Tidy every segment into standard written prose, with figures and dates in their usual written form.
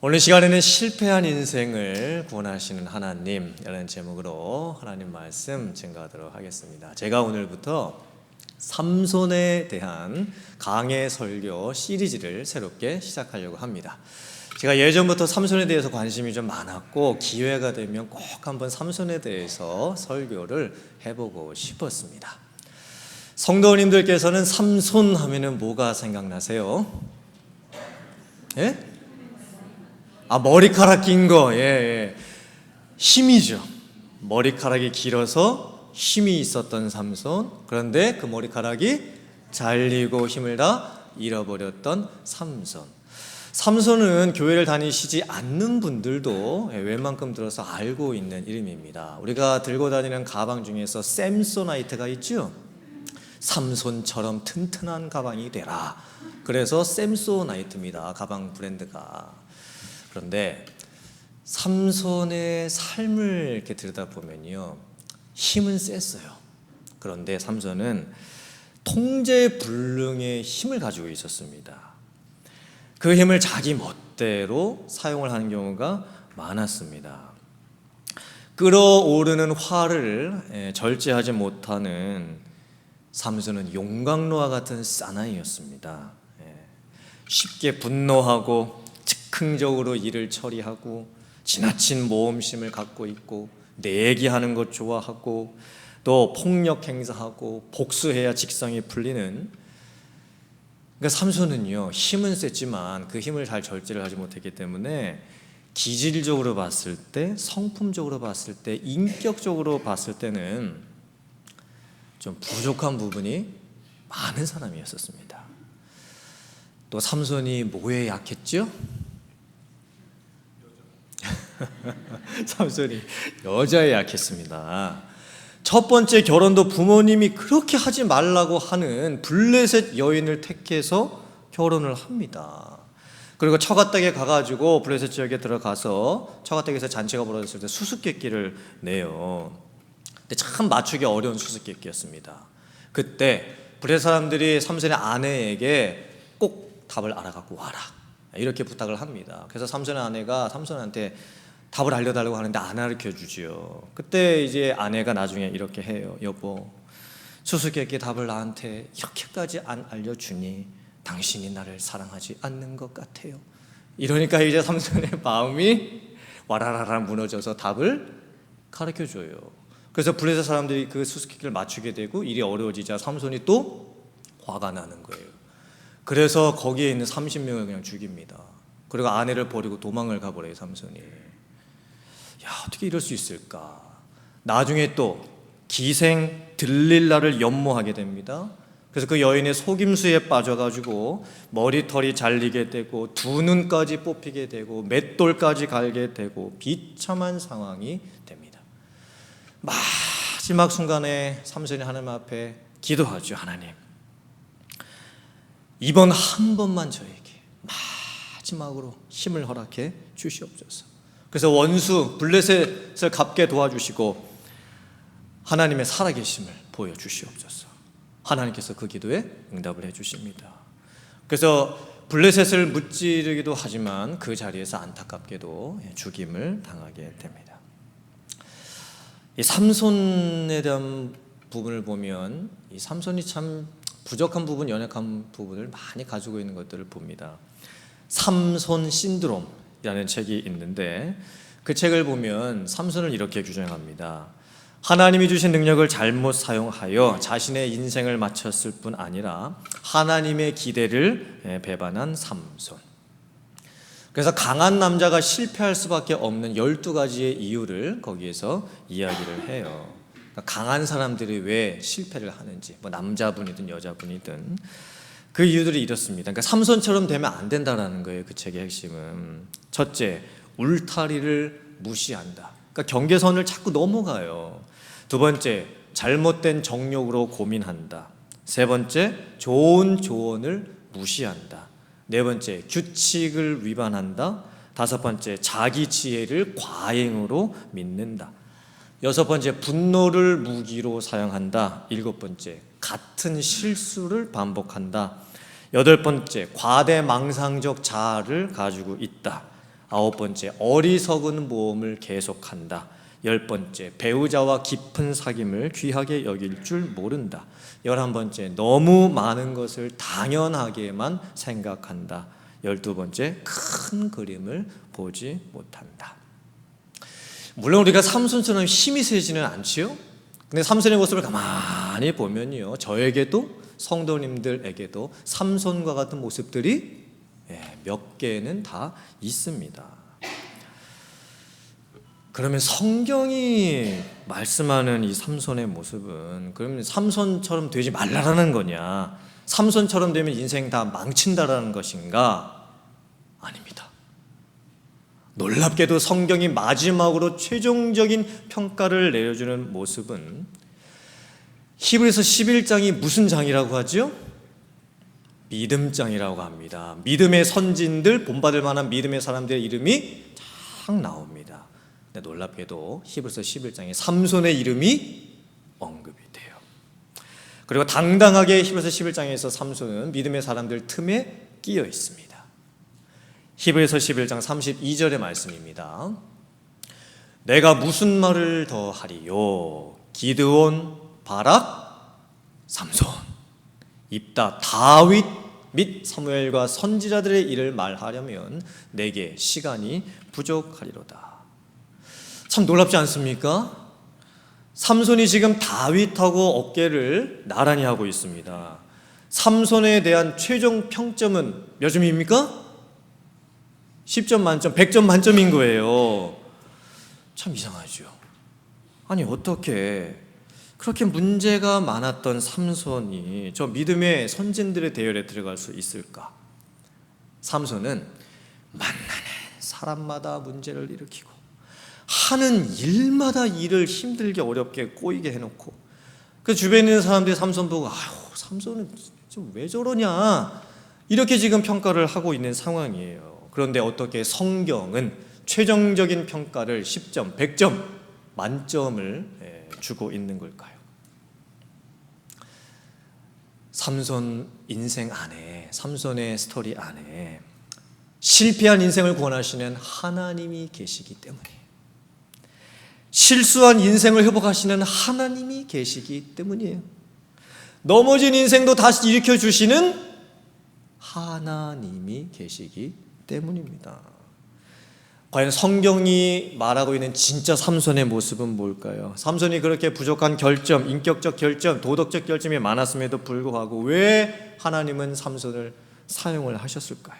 오늘 시간에는 실패한 인생을 구원하시는 하나님이라는 제목으로 하나님 말씀 증거하도록 하겠습니다. 제가 오늘부터 삼손에 대한 강해 설교 시리즈를 새롭게 시작하려고 합니다. 제가 예전부터 삼손에 대해서 관심이 좀 많았고 기회가 되면 꼭 한번 삼손에 대해서 설교를 해보고 싶었습니다. 성도님들께서는 삼손 하면은 뭐가 생각나세요? 예? 머리카락 긴 거, 예. 힘이죠. 머리카락이 길어서 힘이 있었던 삼손. 그런데 그 머리카락이 잘리고 힘을 다 잃어버렸던 삼손. 삼손은 교회를 다니시지 않는 분들도 웬만큼 들어서 알고 있는 이름입니다. 우리가 들고 다니는 가방 중에서 샘소나이트가 있죠. 삼손처럼 튼튼한 가방이 되라. 그래서 샘소나이트입니다. 가방 브랜드가. 그런데 삼손의 삶을 이렇게 들여다보면요, 힘은 셌어요. 그런데 삼손은 통제불능의 힘을 가지고 있었습니다. 그 힘을 자기 멋대로 사용을 하는 경우가 많았습니다. 끓어오르는 화를 절제하지 못하는 삼손은 용광로와 같은 사나이였습니다. 쉽게 분노하고 즉흥적으로 일을 처리하고 지나친 모험심을 갖고 있고 내기하는 것 좋아하고 또 폭력 행사하고 복수해야 직성이 풀리는, 그러니까 삼손은요, 힘은 셌지만 그 힘을 잘 절제를 하지 못했기 때문에 기질적으로 봤을 때, 성품적으로 봤을 때, 인격적으로 봤을 때는 좀 부족한 부분이 많은 사람이었습니다. 또 삼손이 뭐에 약했죠? 삼손이 여자에 약했습니다. 첫 번째 결혼도 부모님이 그렇게 하지 말라고 하는 블레셋 여인을 택해서 결혼을 합니다. 그리고 처가댁에 가가지고 블레셋 지역에 들어가서 처가댁에서 잔치가 벌어졌을 때 수수께끼를 내요. 근데 참 맞추기 어려운 수수께끼였습니다. 그때 블레셋 사람들이 삼손의 아내에게 꼭 답을 알아갖고 와라, 이렇게 부탁을 합니다. 그래서 삼손의 아내가 삼손한테 답을 알려달라고 하는데 안 알려주지요. 그때 이제 아내가 나중에 이렇게 해요. 여보, 수수께끼 답을 나한테 이렇게까지 안 알려주니 당신이 나를 사랑하지 않는 것 같아요. 이러니까 이제 삼손의 마음이 와라라라 무너져서 답을 가르쳐줘요. 그래서 블레셋 사람들이 그 수수께끼를 맞추게 되고 일이 어려워지자 삼손이 또 화가 나는 거예요. 그래서 거기에 있는 30명을 그냥 죽입니다. 그리고 아내를 버리고 도망을 가버려요, 삼손이. 야, 어떻게 이럴 수 있을까? 나중에 또 기생 들릴라를 연모하게 됩니다. 그래서 그 여인의 속임수에 빠져가지고 머리털이 잘리게 되고 두 눈까지 뽑히게 되고 맷돌까지 갈게 되고 비참한 상황이 됩니다. 마지막 순간에 삼손이 하나님 앞에 기도하죠. 하나님, 이번 한 번만 저에게 마지막으로 힘을 허락해 주시옵소서. 그래서 원수 블레셋을 갚게 도와주시고 하나님의 살아계심을 보여주시옵소서. 하나님께서 그 기도에 응답을 해주십니다. 그래서 블레셋을 무찌르기도 하지만 그 자리에서 안타깝게도 죽임을 당하게 됩니다. 이 삼손에 대한 부분을 보면 이 삼손이 참 부족한 부분, 연약한 부분을 많이 가지고 있는 것들을 봅니다. 삼손 신드롬이라는 책이 있는데 그 책을 보면 삼손을 이렇게 규정합니다. 하나님이 주신 능력을 잘못 사용하여 자신의 인생을 마쳤을 뿐 아니라 하나님의 기대를 배반한 삼손. 그래서 강한 남자가 실패할 수밖에 없는 12가지의 이유를 거기에서 이야기를 해요. 강한 사람들이 왜 실패를 하는지, 남자분이든 여자분이든 그 이유들이 이렇습니다. 그러니까 삼손처럼 되면 안 된다라는 거예요. 그 책의 핵심은 첫째, 울타리를 무시한다. 그러니까 경계선을 자꾸 넘어가요. 두 번째, 잘못된 정욕으로 고민한다. 세 번째, 좋은 조언을 무시한다. 네 번째, 규칙을 위반한다. 다섯 번째, 자기 지혜를 과잉으로 믿는다. 여섯 번째, 분노를 무기로 사용한다. 일곱 번째, 같은 실수를 반복한다. 여덟 번째, 과대망상적 자아를 가지고 있다. 9번째, 어리석은 모험을 계속한다. 10번째, 배우자와 깊은 사귐을 귀하게 여길 줄 모른다. 11번째, 너무 많은 것을 당연하게만 생각한다. 12번째, 큰 그림을 보지 못한다. 물론 우리가 삼손처럼 힘이 세지는 않지요. 근데 삼손의 모습을 가만히 보면요, 저에게도 성도님들에게도 삼손과 같은 모습들이 몇 개는 다 있습니다. 그러면 성경이 말씀하는 이 삼손의 모습은 그러면 삼손처럼 되지 말라라는 거냐, 삼손처럼 되면 인생 다 망친다라는 것인가? 아닙니다. 놀랍게도 성경이 마지막으로 최종적인 평가를 내려주는 모습은 히브리서 11장이 무슨 장이라고 하죠? 믿음장이라고 합니다. 믿음의 선진들, 본받을 만한 믿음의 사람들의 이름이 쫙 나옵니다. 근데 놀랍게도 히브리서 11장에 삼손의 이름이 언급이 돼요. 그리고 당당하게 히브리서 11장에서 삼손은 믿음의 사람들 틈에 끼어 있습니다. 히브리서 11장 32절의 말씀입니다. 내가 무슨 말을 더 하리요? 기드온, 바락, 삼손, 입다, 다윗 및 사무엘과 선지자들의 일을 말하려면 내게 시간이 부족하리로다. 참 놀랍지 않습니까? 삼손이 지금 다윗하고 어깨를 나란히 하고 있습니다. 삼손에 대한 최종 평점은 몇 점입니까? 10점 만점, 100점 만점인 거예요. 참 이상하죠. 아니 어떻게 그렇게 문제가 많았던 삼손이 저 믿음의 선진들의 대열에 들어갈 수 있을까? 삼손은 만나는 사람마다 문제를 일으키고 하는 일마다 일을 힘들게 어렵게 꼬이게 해놓고 그 주변에 있는 사람들이 삼손 보고 아유 삼손은 좀 왜 저러냐 이렇게 지금 평가를 하고 있는 상황이에요. 그런데 어떻게 성경은 최종적인 평가를 10점, 100점 만점을 주고 있는 걸까요? 삼손 인생 안에, 삼손의 스토리 안에 실패한 인생을 구원하시는 하나님이 계시기 때문이에요. 실수한 인생을 회복하시는 하나님이 계시기 때문이에요. 넘어진 인생도 다시 일으켜 주시는 하나님이 계시기 때문입니다. 과연 성경이 말하고 있는 진짜 삼손의 모습은 뭘까요? 삼손이 그렇게 부족한 결점, 인격적 결점, 도덕적 결점이 많았음에도 불구하고 왜 하나님은 삼손을 사용을 하셨을까요?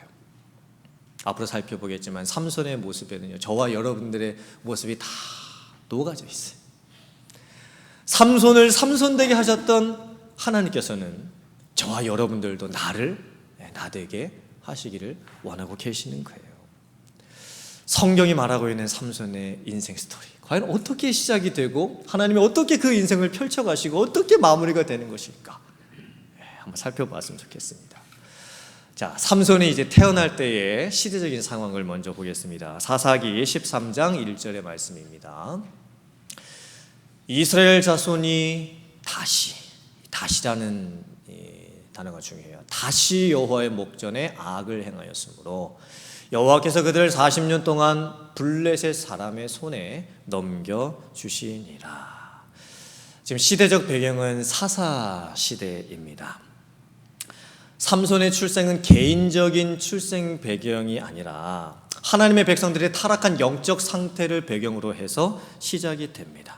앞으로 살펴보겠지만 삼손의 모습에는요, 저와 여러분들의 모습이 다 녹아져 있어요. 삼손을 삼손되게 하셨던 하나님께서는 저와 여러분들도 나되게 하시기를 원하고 계시는 거예요. 성경이 말하고 있는 삼손의 인생 스토리, 과연 어떻게 시작이 되고 하나님이 어떻게 그 인생을 펼쳐가시고 어떻게 마무리가 되는 것일까? 한번 살펴봤으면 좋겠습니다. 자, 삼손이 이제 태어날 때의 시대적인 상황을 먼저 보겠습니다. 사사기 13장 1절의 말씀입니다. 이스라엘 자손이 다시라는 단어가 중요해요. 다시 여호와의 목전에 악을 행하였으므로 여호와께서 그들을 40년 동안 블레셋 사람의 손에 넘겨주시니라. 지금 시대적 배경은 사사 시대입니다. 삼손의 출생은 개인적인 출생 배경이 아니라 하나님의 백성들의 타락한 영적 상태를 배경으로 해서 시작이 됩니다.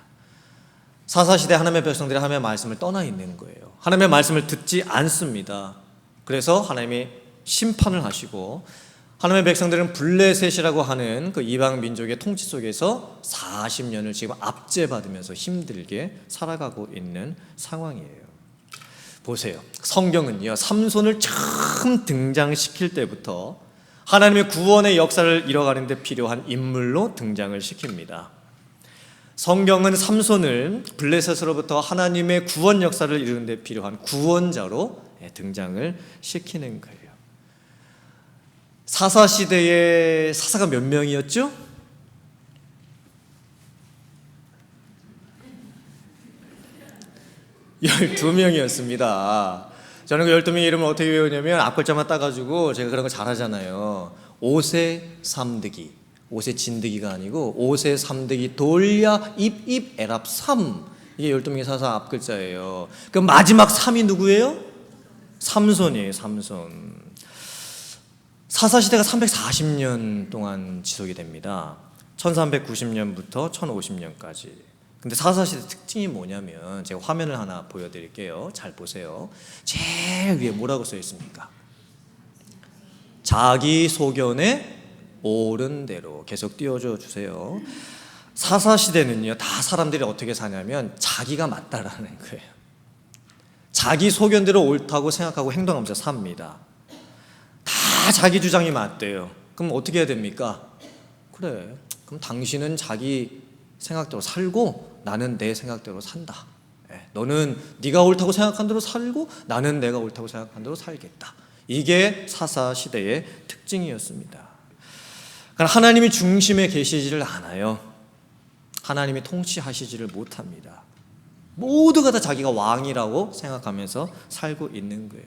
사사시대 하나님의 백성들이 하나님의 말씀을 떠나 있는 거예요. 하나님의 말씀을 듣지 않습니다. 그래서 하나님이 심판을 하시고 하나님의 백성들은 블레셋이라고 하는 그 이방 민족의 통치 속에서 40년을 지금 압제받으면서 힘들게 살아가고 있는 상황이에요. 보세요. 성경은요, 삼손을 처음 등장시킬 때부터 하나님의 구원의 역사를 이뤄가는 데 필요한 인물로 등장을 시킵니다. 성경은 삼손을 블레셋으로부터 하나님의 구원 역사를 이루는 데 필요한 구원자로 등장을 시키는 거예요. 사사시대의 사사가 몇 명이었죠? 12명이었습니다. 저는 그 12명의 이름을 어떻게 외우냐면 앞글자만 따가지고 제가 그런 거 잘하잖아요. 오세 삼드기, 오세 진드기가 아니고 오세 삼드기 돌야 입입 에랍 삼, 이게 열두명의 사사 앞글자예요. 그 마지막 삼이 누구예요? 삼손이에요. 삼손. 사사시대가 340년 동안 지속이 됩니다. 1390년부터 1050년까지. 근데 사사시대 특징이 뭐냐면, 제가 화면을 하나 보여드릴게요. 잘 보세요. 제일 위에 뭐라고 써 있습니까? 자기 소견에 옳은 대로. 계속 띄워줘 주세요. 사사시대는요, 다 사람들이 어떻게 사냐면 자기가 맞다라는 거예요. 자기 소견대로 옳다고 생각하고 행동하면서 삽니다. 다 자기 주장이 맞대요. 그럼 어떻게 해야 됩니까? 그래, 그럼 당신은 자기 생각대로 살고 나는 내 생각대로 산다. 너는 네가 옳다고 생각한 대로 살고 나는 내가 옳다고 생각한 대로 살겠다. 이게 사사시대의 특징이었습니다. 그러니까 하나님이 중심에 계시지를 않아요. 하나님이 통치하시지를 못합니다. 모두가 다 자기가 왕이라고 생각하면서 살고 있는 거예요.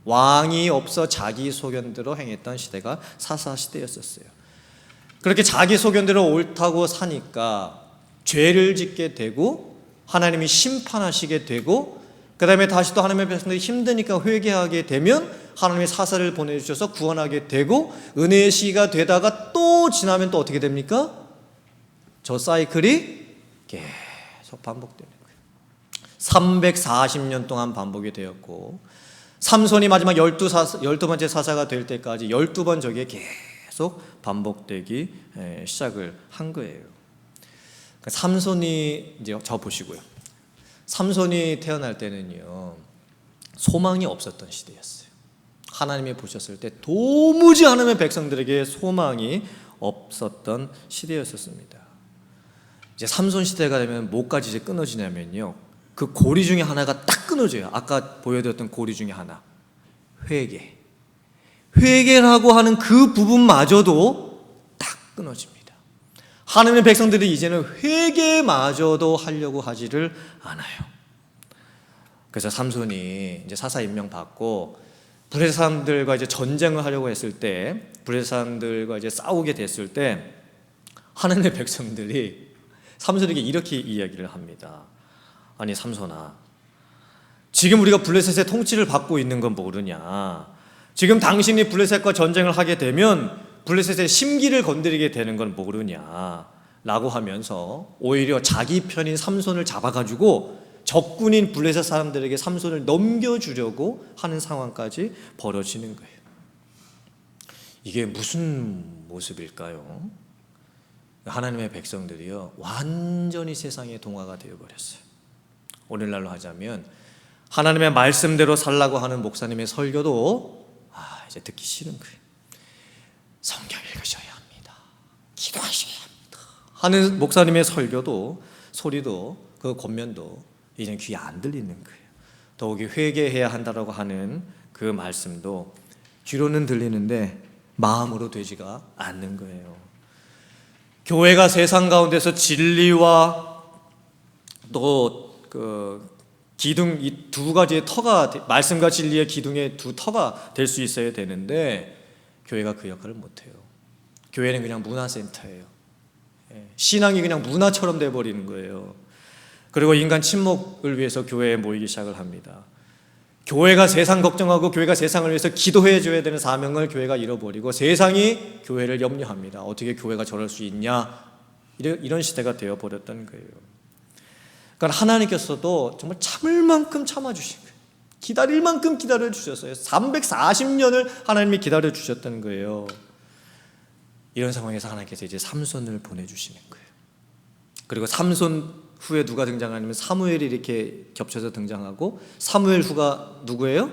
왕이 없어 자기 소견대로 행했던 시대가 사사시대였었어요. 그렇게 자기 소견대로 옳다고 사니까 죄를 짓게 되고 하나님이 심판하시게 되고, 그 다음에 다시 또 하나님의 백성들이 힘드니까 회개하게 되면 하나님이 사사를 보내주셔서 구원하게 되고, 은혜의 시기가 되다가 또 지나면 또 어떻게 됩니까? 저 사이클이 계속 반복되는 거예요. 340년 동안 반복이 되었고, 삼손이 마지막 12번째 사사가 될 때까지 12번 저게 계속 반복되기 시작을 한 거예요. 삼손이, 이제 저 보시고요. 삼손이 태어날 때는요, 소망이 없었던 시대였어요. 하나님이 보셨을 때 도무지 하나님의 백성들에게 소망이 없었던 시대였었습니다. 이제 삼손 시대가 되면 뭐까지 이제 끊어지냐면요, 그 고리 중에 하나가 딱 끊어져요. 아까 보여드렸던 고리 중에 하나, 회개라고 하는 그 부분마저도 딱 끊어집니다. 하나님의 백성들이 이제는 회개마저도 하려고 하지를 않아요. 그래서 삼손이 이제 사사 임명 받고 블레셋 사람들과 이제 전쟁을 하려고 했을 때, 블레셋 사람들과 이제 싸우게 됐을 때, 하나님의 백성들이 삼손에게 이렇게 이야기를 합니다. 아니 삼손아, 지금 우리가 블레셋의 통치를 받고 있는 건 모르냐? 지금 당신이 블레셋과 전쟁을 하게 되면 블레셋의 심기를 건드리게 되는 건 모르냐? 라고 하면서 오히려 자기 편인 삼손을 잡아가지고 적군인 블레셋 사람들에게 삼손을 넘겨주려고 하는 상황까지 벌어지는 거예요. 이게 무슨 모습일까요? 하나님의 백성들이요, 완전히 세상의 동화가 되어버렸어요. 오늘날로 하자면 하나님의 말씀대로 살라고 하는 목사님의 설교도 이제 듣기 싫은 거예요. 성경 읽으셔야 합니다, 기도하셔야 합니다 하는 목사님의 설교도, 소리도, 그 권면도 이제 귀에 안 들리는 거예요. 더욱이 회개해야 한다라고 하는 그 말씀도 귀로는 들리는데 마음으로 되지가 않는 거예요. 교회가 세상 가운데서 진리와 또 그 기둥, 이 두 가지의 터가, 말씀과 진리의 기둥의 두 터가 될 수 있어야 되는데 교회가 그 역할을 못해요. 교회는 그냥 문화센터예요. 신앙이 그냥 문화처럼 돼버리는 거예요. 그리고 인간 침묵을 위해서 교회에 모이기 시작을 합니다. 교회가 세상 걱정하고 교회가 세상을 위해서 기도해 줘야 되는 사명을 교회가 잃어버리고 세상이 교회를 염려합니다. 어떻게 교회가 저럴 수 있냐, 이런 시대가 되어버렸던 거예요. 그러니까 하나님께서도 정말 참을 만큼 참아주신 거예요. 기다릴 만큼 기다려주셨어요. 340년을 하나님이 기다려주셨던 거예요. 이런 상황에서 하나님께서 이제 삼손을 보내주시는 거예요. 그리고 삼손 후에 누가 등장하냐면 사무엘이 이렇게 겹쳐서 등장하고, 사무엘 후가 누구예요?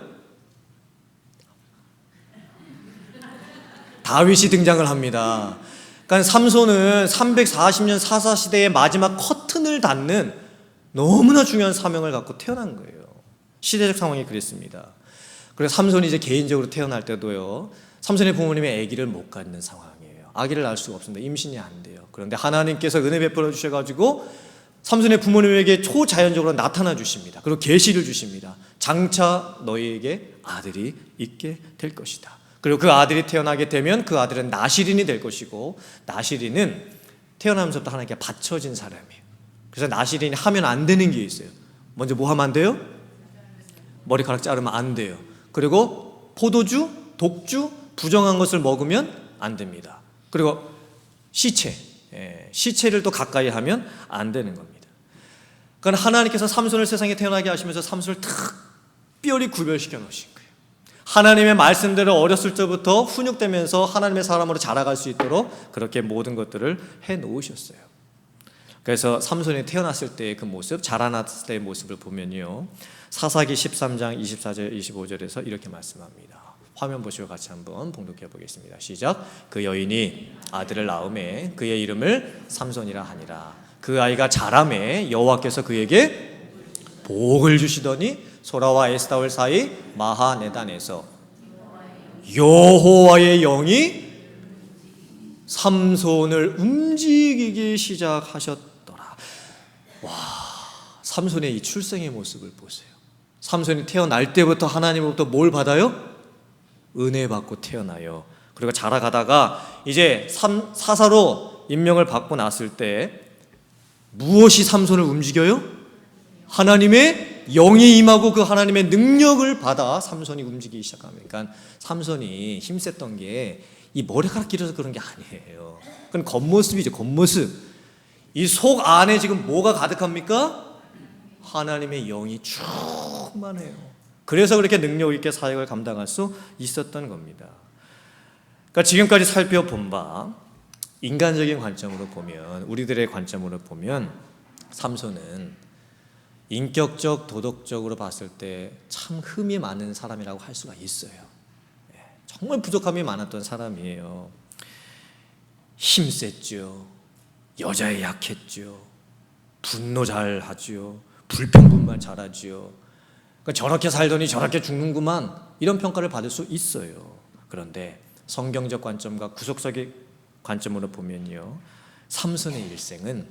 다윗이 등장을 합니다. 그러니까 삼손은 340년 사사시대의 마지막 커튼을 닫는 너무나 중요한 사명을 갖고 태어난 거예요. 시대적 상황이 그랬습니다. 그래서 삼손이 이제 개인적으로 태어날 때도요, 삼손의 부모님이 아기를 못 갖는 상황이에요. 아기를 낳을 수가 없습니다. 임신이 안 돼요. 그런데 하나님께서 은혜 베풀어 주셔가지고 삼손의 부모님에게 초자연적으로 나타나 주십니다. 그리고 계시를 주십니다. 장차 너희에게 아들이 있게 될 것이다. 그리고 그 아들이 태어나게 되면 그 아들은 나실인이 될 것이고, 나실인은 태어나면서부터 하나님께 바쳐진 사람이에요. 그래서 나실인이 하면 안 되는 게 있어요. 먼저 뭐 하면 안 돼요? 머리카락 자르면 안 돼요. 그리고 포도주, 독주, 부정한 것을 먹으면 안 됩니다. 그리고 시체를 또 가까이 하면 안 되는 겁니다. 그러니까 하나님께서 삼손을 세상에 태어나게 하시면서 삼손을 특별히 구별시켜 놓으신 거예요. 하나님의 말씀대로 어렸을 때부터 훈육되면서 하나님의 사람으로 자라갈 수 있도록 그렇게 모든 것들을 해 놓으셨어요. 그래서 삼손이 태어났을 때의 그 모습, 자라났을 때의 모습을 보면요, 사사기 13장 24절 25절에서 이렇게 말씀합니다. 화면 보시고 같이 한번 봉독해 보겠습니다. 시작. 그 여인이 아들을 낳음에 그의 이름을 삼손이라 하니라. 그 아이가 자라매 여호와께서 그에게 복을 주시더니 소라와 에스타올 사이 마하네단에서 여호와의 영이 삼손을 움직이기 시작하셨더라. 와, 삼손의 이 출생의 모습을 보세요. 삼손이 태어날 때부터 하나님으로부터 뭘 받아요? 은혜 받고 태어나요. 그리고 자라가다가 이제 사사로 임명을 받고 났을 때 무엇이 삼손을 움직여요? 하나님의 영이 임하고 그 하나님의 능력을 받아 삼손이 움직이기 시작합니다. 삼손이 힘셌던 게 이 머리카락 길어서 그런 게 아니에요. 그건 겉모습이죠. 겉모습. 이 속 안에 지금 뭐가 가득합니까? 하나님의 영이 충만해요. 그래서 그렇게 능력 있게 사역을 감당할 수 있었던 겁니다. 그러니까 지금까지 살펴본 바 인간적인 관점으로 보면, 우리들의 관점으로 보면 삼손은 인격적, 도덕적으로 봤을 때 참 흠이 많은 사람이라고 할 수가 있어요. 정말 부족함이 많았던 사람이에요. 힘셌죠. 여자에 약했죠. 분노 잘하죠. 불평분만 잘하죠. 그러니까 저렇게 살더니 저렇게 죽는구만, 이런 평가를 받을 수 있어요. 그런데 성경적 관점과 구속적인 관점으로 보면요, 삼손의 일생은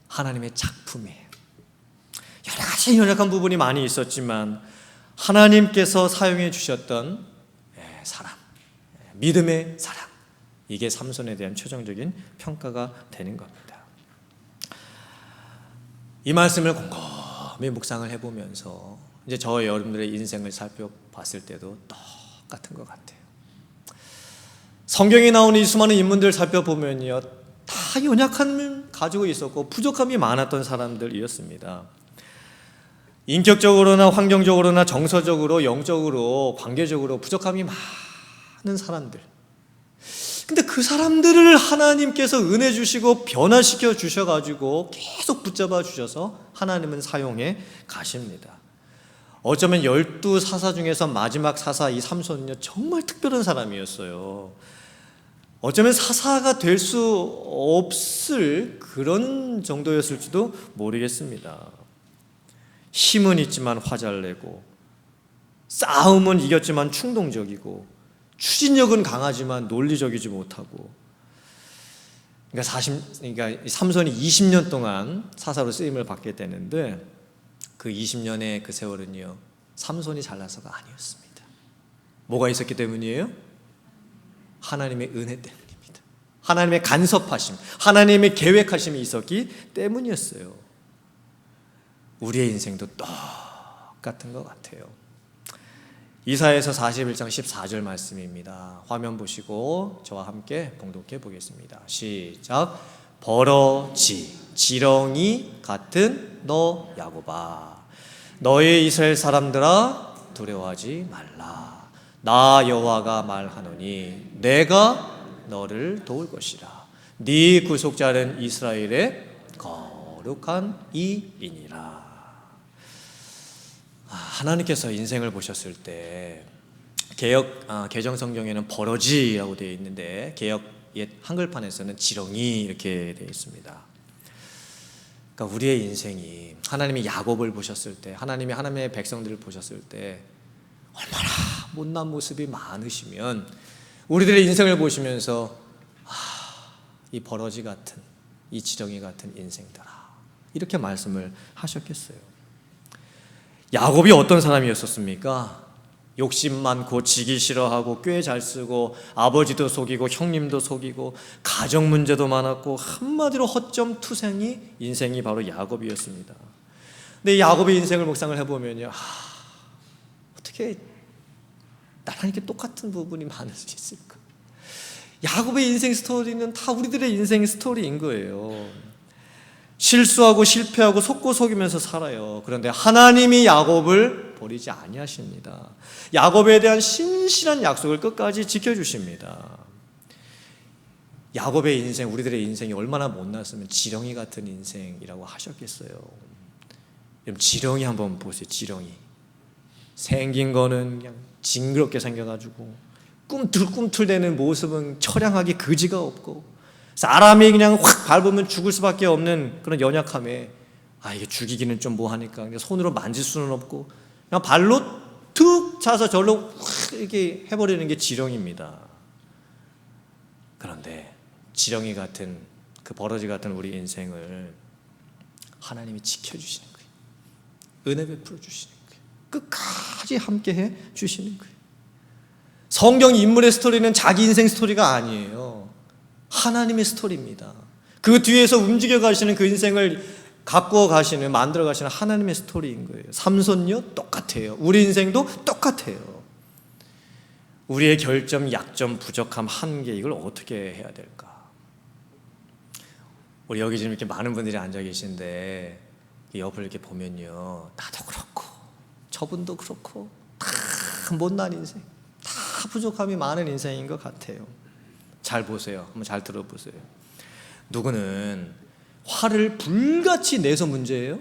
하나님의 작품이에요. 여러 가지 연약한 부분이 많이 있었지만 하나님께서 사용해 주셨던 사람, 믿음의 사람, 이게 삼손에 대한 최종적인 평가가 되는 겁니다. 이 말씀을 곰곰이 묵상을 해보면서 이제 저와 여러분들의 인생을 살펴봤을 때도 똑같은 것 같아요. 성경에 나오는 이 수많은 인물들을 살펴보면요, 다 연약함을 가지고 있었고 부족함이 많았던 사람들이었습니다. 인격적으로나 환경적으로나 정서적으로, 영적으로, 관계적으로 부족함이 많은 사람들. 근데 그 사람들을 하나님께서 은혜 주시고 변화시켜 주셔가지고 계속 붙잡아 주셔서 하나님은 사용해 가십니다. 어쩌면 12사사 중에서 마지막 사사 이 삼손은요, 정말 특별한 사람이었어요. 어쩌면 사사가 될 수 없을 그런 정도였을지도 모르겠습니다. 힘은 있지만 화잘 내고, 싸움은 이겼지만 충동적이고, 추진력은 강하지만 논리적이지 못하고, 그러니까 삼손이 20년 동안 사사로 쓰임을 받게 되는데 그 20년의 그 세월은요, 삼손이 잘나서가 아니었습니다. 뭐가 있었기 때문이에요? 하나님의 은혜 때문입니다. 하나님의 간섭하심, 하나님의 계획하심이 있었기 때문이었어요. 우리의 인생도 똑같은 것 같아요. 이사야서 41장 14절 말씀입니다. 화면 보시고 저와 함께 봉독해 보겠습니다. 시작. 버러지 지렁이 같은 너 야곱아, 너의 이스라엘 사람들아 두려워하지 말라. 나 여호와가 말하노니 내가 너를 도울 것이라. 네 구속자는 이스라엘의 거룩한 이이니라. 하나님께서 인생을 보셨을 때 개정 성경에는 버러지라고 되어 있는데 개역 옛 한글판에서는 지렁이 이렇게 되어 있습니다. 그러니까 우리의 인생이 하나님이 야곱을 보셨을 때, 하나님의 백성들을 보셨을 때 얼마나 못난 모습이 많으시면 우리들의 인생을 보시면서 이 버러지 같은, 이 지렁이 같은 인생들아, 이렇게 말씀을 하셨겠어요. 야곱이 어떤 사람이었습니까? 욕심 많고 지기 싫어하고 꽤 잘 쓰고 아버지도 속이고 형님도 속이고 가정 문제도 많았고 한마디로 허점 투성이 인생이 바로 야곱이었습니다. 근데 야곱의 인생을 묵상을 해보면요, 어떻게 나랑 이렇게 똑같은 부분이 많을 수 있을까? 야곱의 인생 스토리는 다 우리들의 인생 스토리인 거예요. 실수하고 실패하고 속고 속이면서 살아요. 그런데 하나님이 야곱을 버리지 아니하십니다. 야곱에 대한 신실한 약속을 끝까지 지켜주십니다. 야곱의 인생, 우리들의 인생이 얼마나 못났으면 지렁이 같은 인생이라고 하셨겠어요. 여러분, 지렁이 한번 보세요. 지렁이 생긴 거는 그냥 징그럽게 생겨가지고 꿈틀꿈틀대는 모습은 처량하게 그지가 없고 사람이 그냥 확 밟으면 죽을 수밖에 없는 그런 연약함에 이게 죽이기는 좀 뭐하니까 그냥 손으로 만질 수는 없고 그냥 발로 툭 차서 절로 확 이렇게 해버리는 게 지렁이입니다. 그런데 지렁이 같은 그 버러지 같은 우리 인생을 하나님이 지켜주시는 거예요. 은혜 베풀어 주시는 거예요. 끝까지 함께해 주시는 거예요. 성경 인물의 스토리는 자기 인생 스토리가 아니에요. 하나님의 스토리입니다. 그 뒤에서 움직여 가시는 그 인생을 가꾸어 가시는, 만들어 가시는 하나님의 스토리인 거예요. 삼손요 똑같아요. 우리 인생도 똑같아요. 우리의 결점, 약점, 부족함, 한계, 이걸 어떻게 해야 될까? 우리 여기 지금 이렇게 많은 분들이 앉아 계신데 옆을 이렇게 보면요, 나도 그렇고 저분도 그렇고 다 못난 인생, 다 부족함이 많은 인생인 것 같아요. 잘 보세요. 한번 잘 들어보세요. 누구는 화를 불같이 내서 문제예요.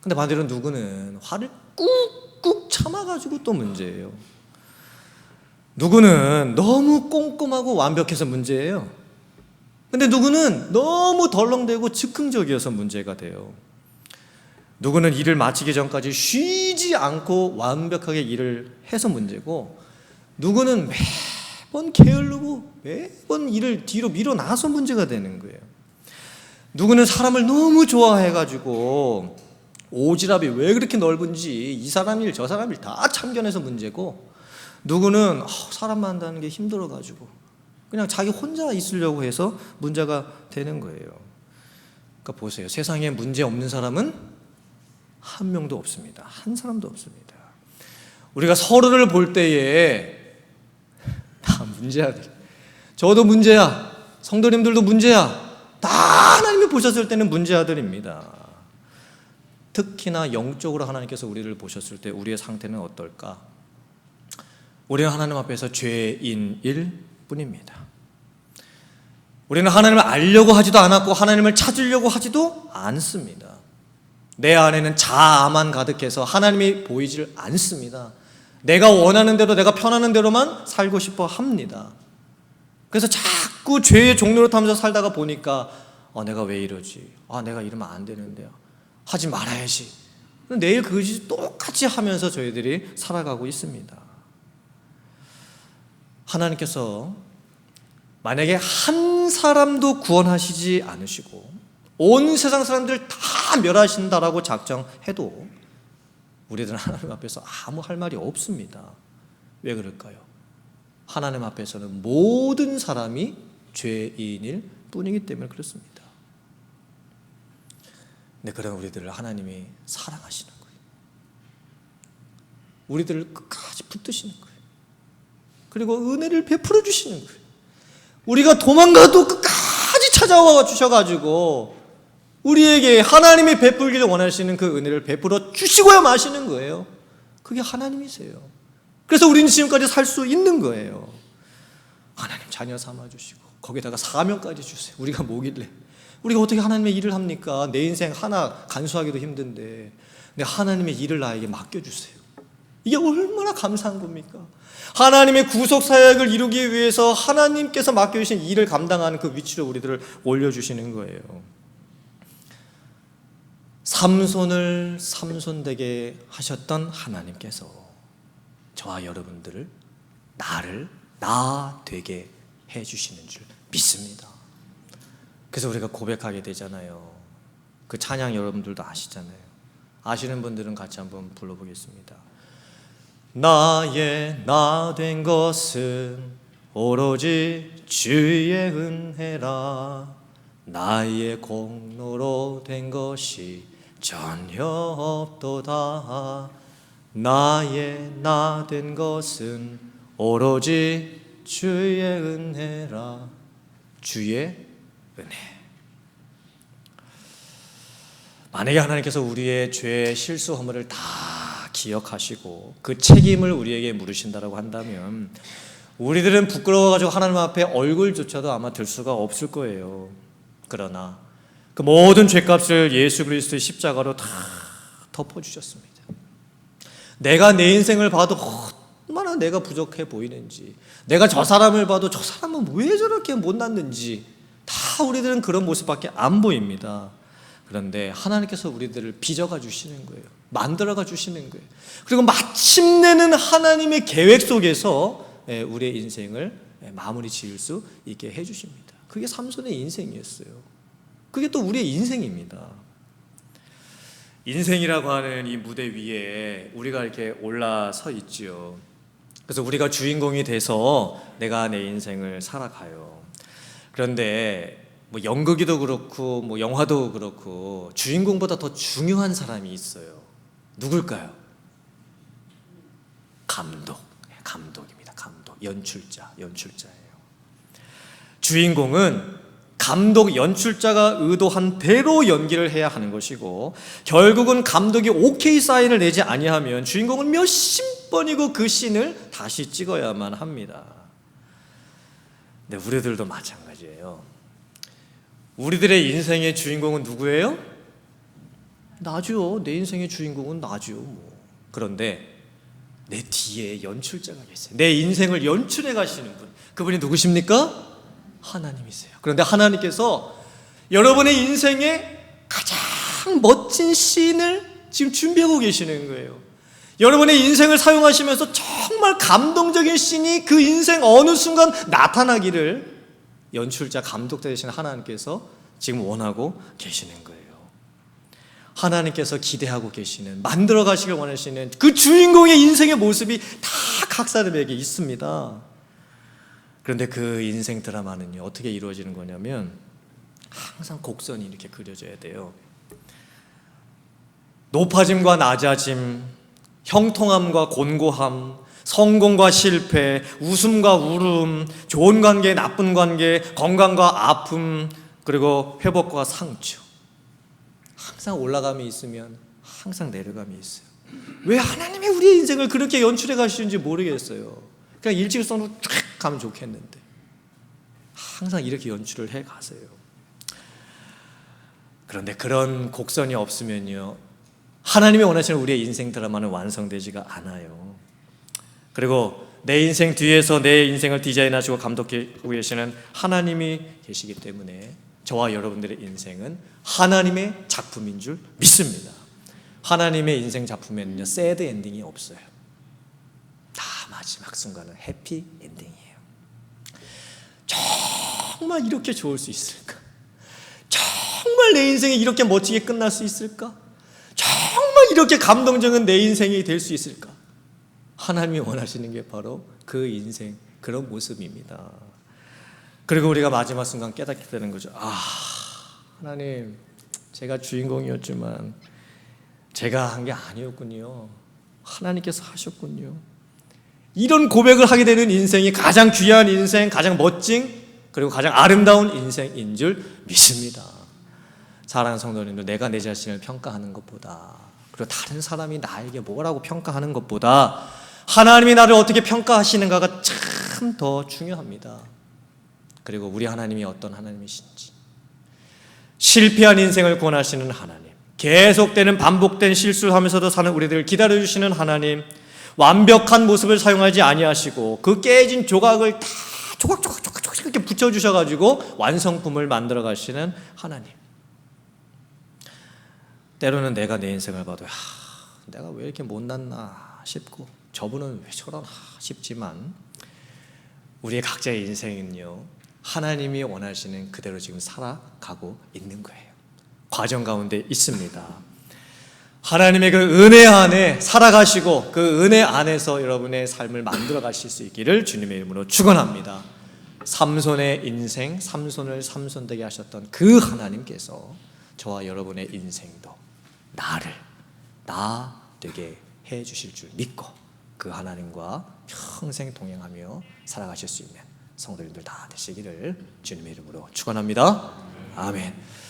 근데 반대로 누구는 화를 꾹꾹 참아가지고 또 문제예요. 누구는 너무 꼼꼼하고 완벽해서 문제예요. 근데 누구는 너무 덜렁대고 즉흥적이어서 문제가 돼요. 누구는 일을 마치기 전까지 쉬지 않고 완벽하게 일을 해서 문제고, 누구는 매번 게으르고 매번 일을 뒤로 밀어놔서 문제가 되는 거예요. 누구는 사람을 너무 좋아해가지고 오지랖이 왜 그렇게 넓은지 이 사람 일 저 사람 일 다 참견해서 문제고, 누구는 사람 만나는 게 힘들어가지고 그냥 자기 혼자 있으려고 해서 문제가 되는 거예요. 그러니까 보세요. 세상에 문제 없는 사람은 한 명도 없습니다. 한 사람도 없습니다. 우리가 서로를 볼 때에 다 문제야. 저도 문제야. 성도님들도 문제야. 다 하나님이 보셨을 때는 문제아들입니다. 특히나 영적으로 하나님께서 우리를 보셨을 때 우리의 상태는 어떨까? 우리는 하나님 앞에서 죄인일 뿐입니다. 우리는 하나님을 알려고 하지도 않았고 하나님을 찾으려고 하지도 않습니다. 내 안에는 자아만 가득해서 하나님이 보이질 않습니다. 내가 원하는 대로, 내가 편하는 대로만 살고 싶어 합니다. 그래서 자꾸 죄의 종로를 타면서 살다가 보니까 내가 왜 이러지? 내가 이러면 안 되는데요. 하지 말아야지. 내일 그것이 똑같이 하면서 저희들이 살아가고 있습니다. 하나님께서 만약에 한 사람도 구원하시지 않으시고 온 세상 사람들 다 멸하신다라고 작정해도 우리들은 하나님 앞에서 아무 할 말이 없습니다. 왜 그럴까요? 하나님 앞에서는 모든 사람이 죄인일 뿐이기 때문에 그렇습니다. 근데 그런 우리들을 하나님이 사랑하시는 거예요. 우리들을 끝까지 붙드시는 거예요. 그리고 은혜를 베풀어 주시는 거예요. 우리가 도망가도 끝까지 찾아와 주셔가지고 우리에게 하나님이 베풀기를 원하시는 그 은혜를 베풀어 주시고야 마시는 거예요. 그게 하나님이세요. 그래서 우리는 지금까지 살 수 있는 거예요. 하나님 자녀 삼아주시고 거기다가 사명까지 주세요. 우리가 뭐길래, 우리가 어떻게 하나님의 일을 합니까? 내 인생 하나 간수하기도 힘든데 근데 하나님의 일을 나에게 맡겨주세요. 이게 얼마나 감사한 겁니까? 하나님의 구속 사역을 이루기 위해서 하나님께서 맡겨주신 일을 감당하는 그 위치로 우리들을 올려주시는 거예요. 삼손을 삼손되게 하셨던 하나님께서 저와 여러분들을 나 되게 해주시는 줄 믿습니다. 그래서 우리가 고백하게 되잖아요. 그 찬양 여러분들도 아시잖아요. 아시는 분들은 같이 한번 불러보겠습니다. 나의 나 된 것은 오로지 주의 은혜라. 나의 공로로 된 것이 전혀 없도다. 나의 나 된 것은 오로지 주의 은혜라. 주의 은혜. 만약에 하나님께서 우리의 죄, 실수, 허물을 다 기억하시고 그 책임을 우리에게 물으신다라고 한다면 우리들은 부끄러워가지고 하나님 앞에 얼굴조차도 아마 들 수가 없을 거예요. 그러나 그 모든 죄값을 예수 그리스도의 십자가로 다 덮어주셨습니다. 내가 내 인생을 봐도 얼마나 내가 부족해 보이는지, 내가 저 사람을 봐도 저 사람은 왜 저렇게 못났는지 다 우리들은 그런 모습밖에 안 보입니다. 그런데 하나님께서 우리들을 빚어가 주시는 거예요. 만들어가 주시는 거예요. 그리고 마침내는 하나님의 계획 속에서 우리의 인생을 마무리 지을 수 있게 해주십니다. 그게 삼손의 인생이었어요. 그게 또 우리의 인생입니다. 인생이라고 하는 이 무대 위에 우리가 이렇게 올라서 있지요. 그래서 우리가 주인공이 돼서 내가 내 인생을 살아가요. 그런데 뭐 연극이도 그렇고 뭐 영화도 그렇고 주인공보다 더 중요한 사람이 있어요. 누굴까요? 감독입니다. 감독, 연출자예요. 주인공은 감독, 연출자가 의도한 대로 연기를 해야 하는 것이고 결국은 감독이 오케이 사인을 내지 아니하면 주인공은 몇십 번이고 그 씬을 다시 찍어야만 합니다. 근데 우리들도 마찬가지예요. 우리들의 인생의 주인공은 누구예요? 나죠. 내 인생의 주인공은 나죠. 그런데 내 뒤에 연출자가 계세요. 내 인생을 연출해 가시는 분. 그분이 누구십니까? 하나님이세요. 그런데 하나님께서 여러분의 인생에 가장 멋진 씬을 지금 준비하고 계시는 거예요. 여러분의 인생을 사용하시면서 정말 감동적인 씬이 그 인생 어느 순간 나타나기를 연출자, 감독자 되시는 하나님께서 지금 원하고 계시는 거예요. 하나님께서 기대하고 계시는, 만들어 가시길 원하시는 그 주인공의 인생의 모습이 다 각 사람에게 있습니다. 그런데 그 인생 드라마는요, 어떻게 이루어지는 거냐면 항상 곡선이 이렇게 그려져야 돼요. 높아짐과 낮아짐, 형통함과 곤고함, 성공과 실패, 웃음과 울음, 좋은 관계, 나쁜 관계, 건강과 아픔, 그리고 회복과 상처. 항상 올라감이 있으면 항상 내려감이 있어요. 왜 하나님이 우리의 인생을 그렇게 연출해 가시는지 모르겠어요. 그냥 일직선으로 쫙 가면 좋겠는데 항상 이렇게 연출을 해 가세요. 그런데 그런 곡선이 없으면요, 하나님이 원하시는 우리의 인생 드라마는 완성되지가 않아요. 그리고 내 인생 뒤에서 내 인생을 디자인하시고 감독하고 계시는 하나님이 계시기 때문에 저와 여러분들의 인생은 하나님의 작품인 줄 믿습니다. 하나님의 인생 작품에는요, 새드 엔딩이 없어요. 다 마지막 순간은 해피 엔딩이에요. 정말 이렇게 좋을 수 있을까? 정말 내 인생이 이렇게 멋지게 끝날 수 있을까? 정말 이렇게 감동적인 내 인생이 될 수 있을까? 하나님이 원하시는 게 바로 그 인생, 그런 모습입니다. 그리고 우리가 마지막 순간 깨닫게 되는 거죠. 하나님, 제가 주인공이었지만 제가 한 게 아니었군요. 하나님께서 하셨군요. 이런 고백을 하게 되는 인생이 가장 귀한 인생, 가장 멋진, 그리고 가장 아름다운 인생인 줄 믿습니다. 사랑하는 성도님들, 내가 내 자신을 평가하는 것보다, 그리고 다른 사람이 나에게 뭐라고 평가하는 것보다 하나님이 나를 어떻게 평가하시는가가 참 더 중요합니다. 그리고 우리 하나님이 어떤 하나님이신지, 실패한 인생을 구원하시는 하나님, 계속되는 반복된 실수를 하면서도 사는 우리들을 기다려주시는 하나님, 완벽한 모습을 사용하지 아니하시고 그 깨진 조각을 다 조각조각 이렇게 붙여주셔가지고 완성품을 만들어 가시는 하나님. 때로는 내가 내 인생을 봐도 내가 왜 이렇게 못났나 싶고 저분은 왜 저러나 싶지만 우리의 각자의 인생은요, 하나님이 원하시는 그대로 지금 살아가고 있는 거예요. 과정 가운데 있습니다. 하나님의 그 은혜 안에 살아가시고 그 은혜 안에서 여러분의 삶을 만들어 가실 수 있기를 주님의 이름으로 축원합니다. 삼손의 인생, 삼손을 삼손되게 하셨던 그 하나님께서 저와 여러분의 인생도 나 되게 해 주실 줄 믿고 그 하나님과 평생 동행하며 살아가실 수 있는 성도님들 다 되시기를 주님의 이름으로 축원합니다. 아멘.